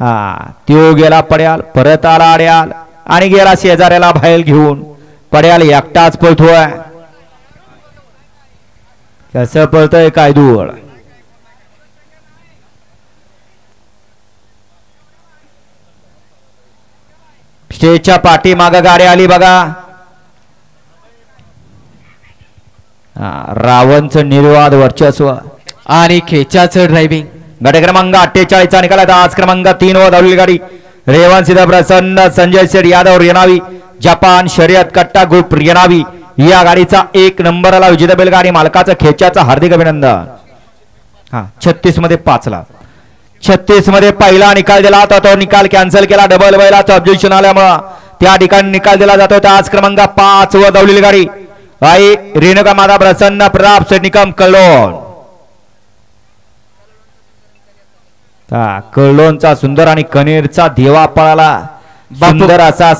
त्यो गेला पड्याल, परत आला अड्याल आणि गेला शेजाऱ्याला बाहेर घेऊन. पड्याल एकटाच पळतोय. कसं पळतोय काय दूर. स्टेजच्या पाठीमाग गाडी आली बघा. रावणचं निर्वाद वर्चस्व आणि खेचाचं ड्रायव्हिंग. गट क्रमांक 48 चा निकाल. आज क्रमांक 3 वर धावलेली गाडी रेवण सिद्ध प्रसन्न संजय शेठ यादव रेनावी जपान शर्यत कट्टा ग्रुप रेनावी या गाडीचा 1 नंबरला विजेता बैलगाडी मालकाचं खेच्याचं हार्दिक अभिनंदन. 36 मध्ये 5 ला 36 मध्ये पहिला निकाल दिला होता, तो निकाल कॅन्सल केला. डबल बैलाचं ऑब्जेक्शन आल्यामुळे त्या ठिकाणी निकाल दिला जातो. आज क्रमांक 5 वर धावलेली गाडी आई रेणुका माता प्रसन्न प्रताप शेठ निकम कलोन. कलोनचा सुंदर आणि कनेरचा देवा पळाला. सुंदर असा